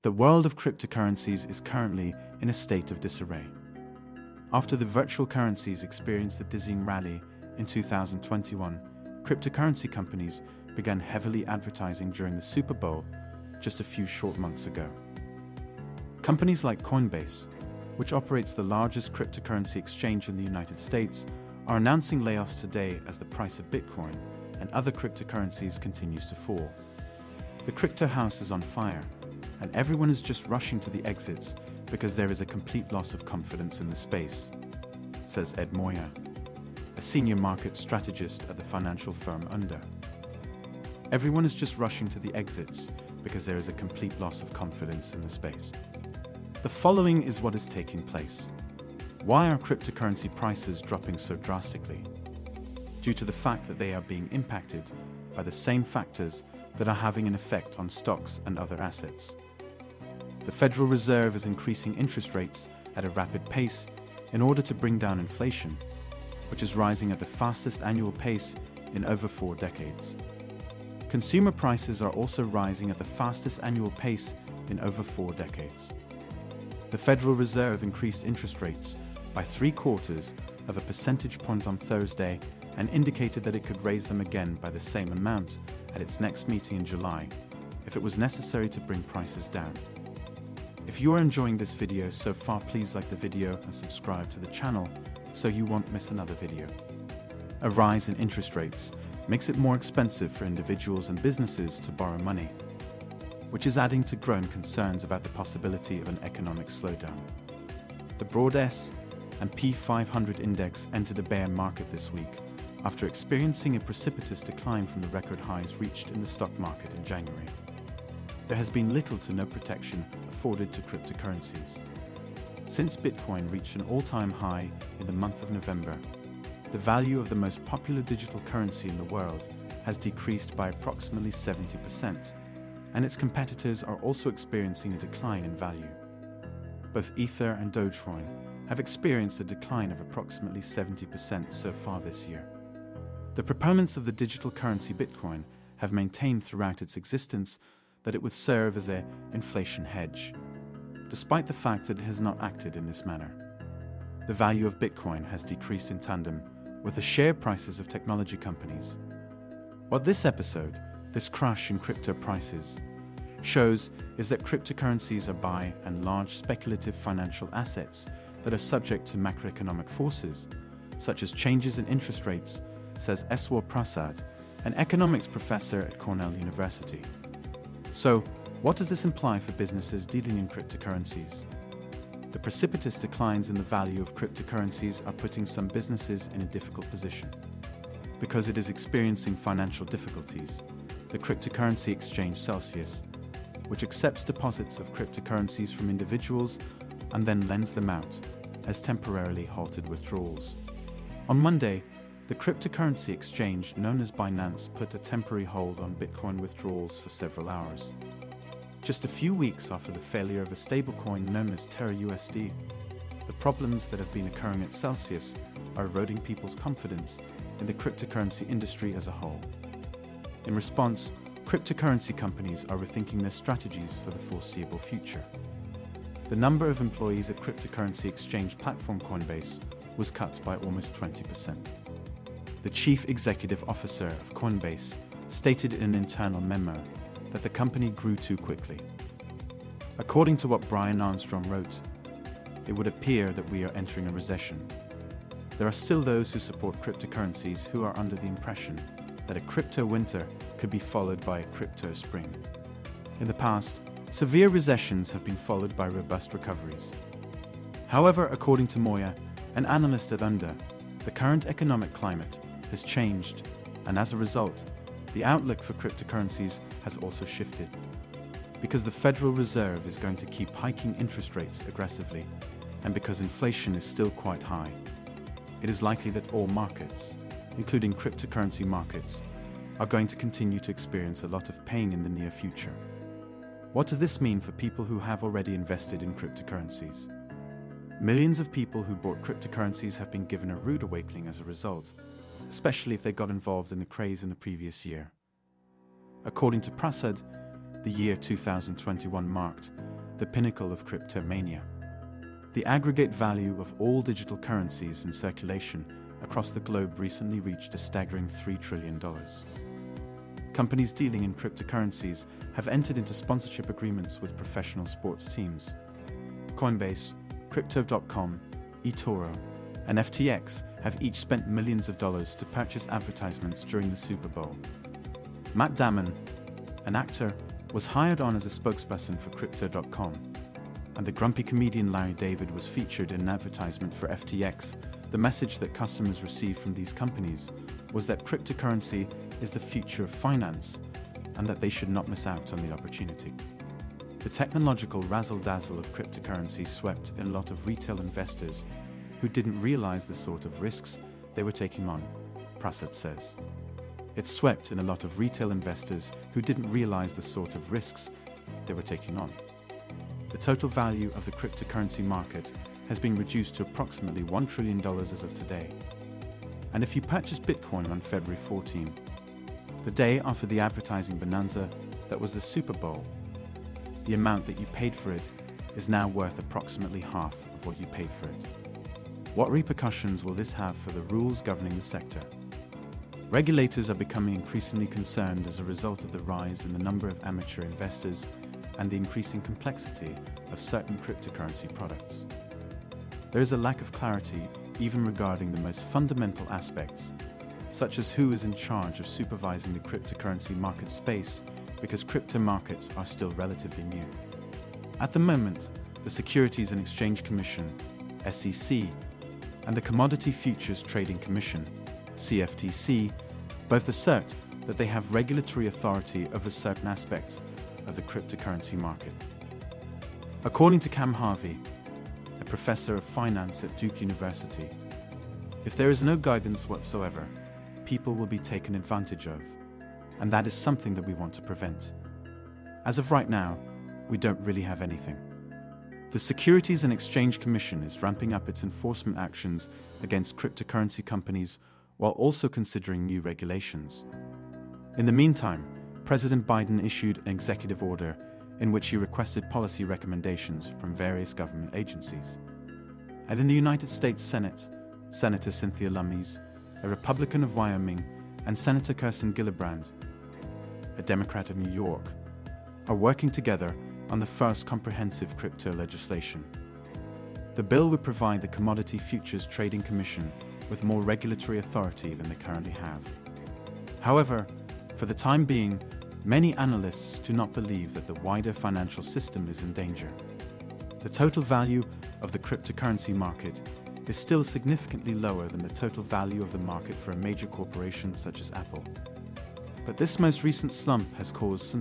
The world of cryptocurrencies is currently in a state of disarray. After the virtual currencies experienced a dizzying rally in 2021, cryptocurrency companies began heavily advertising during the Super Bowl just a few short months ago. Companies like Coinbase, which operates the largest cryptocurrency exchange in the United States, are announcing layoffs today as the price of Bitcoin and other cryptocurrencies continues to fall. The crypto house is on fire, and everyone is just rushing to the exits because there is a complete loss of confidence in the space, says Ed Moya, a senior market strategist at the financial firm Under. Everyone is just rushing to the exits because there is a complete loss of confidence in the space. The following is what is taking place. Why are cryptocurrency prices dropping so drastically? Due to the fact that they are being impacted by the same factors that are having an effect on stocks and other assets. The Federal Reserve is increasing interest rates at a rapid pace in order to bring down inflation, which is rising at the fastest annual pace in over 4 decades. Consumer prices are also rising at the fastest annual pace in over 4 decades. The Federal Reserve increased interest rates by 0.75 of a percentage point on Thursday and indicated that it could raise them again by the same amount at its next meeting in July if it was necessary to bring prices down. If you are enjoying this video so far, please like the video and subscribe to the channel so you won't miss another video. A rise in interest rates makes it more expensive for individuals and businesses to borrow money, which is adding to growing concerns about the possibility of an economic slowdown. The broad S&P 500 index entered a bear market this week after experiencing a precipitous decline from the record highs reached in the stock market in January. There has been little to no protection afforded to cryptocurrencies. Since Bitcoin reached an all-time high in the month of November, the value of the most popular digital currency in the world has decreased by approximately 70%, and its competitors are also experiencing a decline in value. Both Ether and Dogecoin have experienced a decline of approximately 70% so far this year. The proponents of the digital currency Bitcoin have maintained throughout its existence that it would serve as an inflation hedge, despite the fact that it has not acted in this manner. The value of Bitcoin has decreased in tandem with the share prices of technology companies. What this episode, this crash in crypto prices, shows is that cryptocurrencies are by and large speculative financial assets that are subject to macroeconomic forces, such as changes in interest rates, says Eswar Prasad, an economics professor at Cornell University. So, what does this imply for businesses dealing in cryptocurrencies? The precipitous declines in the value of cryptocurrencies are putting some businesses in a difficult position. Because it is experiencing financial difficulties, the cryptocurrency exchange Celsius, which accepts deposits of cryptocurrencies from individuals and then lends them out, has temporarily halted withdrawals. On Monday, the cryptocurrency exchange known as Binance put a temporary hold on Bitcoin withdrawals for several hours. Just a few weeks after the failure of a stablecoin known as Terra USD, the problems that have been occurring at Celsius are eroding people's confidence in the cryptocurrency industry as a whole. In response, cryptocurrency companies are rethinking their strategies for the foreseeable future. The number of employees at cryptocurrency exchange platform Coinbase was cut by almost 20%. The chief executive officer of Coinbase stated in an internal memo that the company grew too quickly. According to what Brian Armstrong wrote, it would appear that we are entering a recession. There are still those who support cryptocurrencies who are under the impression that a crypto winter could be followed by a crypto spring. In the past, severe recessions have been followed by robust recoveries. However, according to Moya, an analyst at Under, the current economic climate has changed, and as a result, the outlook for cryptocurrencies has also shifted. Because the Federal Reserve is going to keep hiking interest rates aggressively, and because inflation is still quite high, it is likely that all markets, including cryptocurrency markets, are going to continue to experience a lot of pain in the near future. What does this mean for people who have already invested in cryptocurrencies? Millions of people who bought cryptocurrencies have been given a rude awakening as a result, especially if they got involved in the craze in the previous year. According to Prasad, the year 2021 marked the pinnacle of cryptomania. The aggregate value of all digital currencies in circulation across the globe recently reached a staggering $3 trillion. Companies dealing in cryptocurrencies have entered into sponsorship agreements with professional sports teams. Coinbase, Crypto.com, eToro, and FTX have each spent millions of dollars to purchase advertisements during the Super Bowl. Matt Damon, an actor, was hired on as a spokesperson for Crypto.com, and the grumpy comedian Larry David was featured in an advertisement for FTX. The message that customers received from these companies was that cryptocurrency is the future of finance and that they should not miss out on the opportunity. The technological razzle-dazzle of cryptocurrency swept in a lot of retail investors who didn't realize the sort of risks they were taking on, Prasad says. It swept in a lot of retail investors who didn't realize the sort of risks they were taking on. The total value of the cryptocurrency market has been reduced to approximately $1 trillion as of today. And if you purchase Bitcoin on February 14, the day after the advertising bonanza that was the Super Bowl, the amount that you paid for it is now worth approximately half of what you paid for it. What repercussions will this have for the rules governing the sector? Regulators are becoming increasingly concerned as a result of the rise in the number of amateur investors and the increasing complexity of certain cryptocurrency products. There is a lack of clarity even regarding the most fundamental aspects, such as who is in charge of supervising the cryptocurrency market space, because crypto markets are still relatively new. At the moment, the Securities and Exchange Commission, SEC, and the Commodity Futures Trading Commission, CFTC, both assert that they have regulatory authority over certain aspects of the cryptocurrency market. According to Cam Harvey, a professor of finance at Duke University, if there is no guidance whatsoever, people will be taken advantage of, and that is something that we want to prevent. As of right now, we don't really have anything. The Securities and Exchange Commission is ramping up its enforcement actions against cryptocurrency companies while also considering new regulations. In the meantime, President Biden issued an executive order in which he requested policy recommendations from various government agencies. And in the United States Senate, Senator Cynthia Lummis, a Republican of Wyoming, and Senator Kirsten Gillibrand, a Democrat of New York, are working together on the first comprehensive crypto legislation. The bill would provide the Commodity Futures Trading Commission with more regulatory authority than they currently have. However, for the time being, many analysts do not believe that the wider financial system is in danger. The total value of the cryptocurrency market is still significantly lower than the total value of the market for a major corporation such as Apple. But this most recent slump has caused some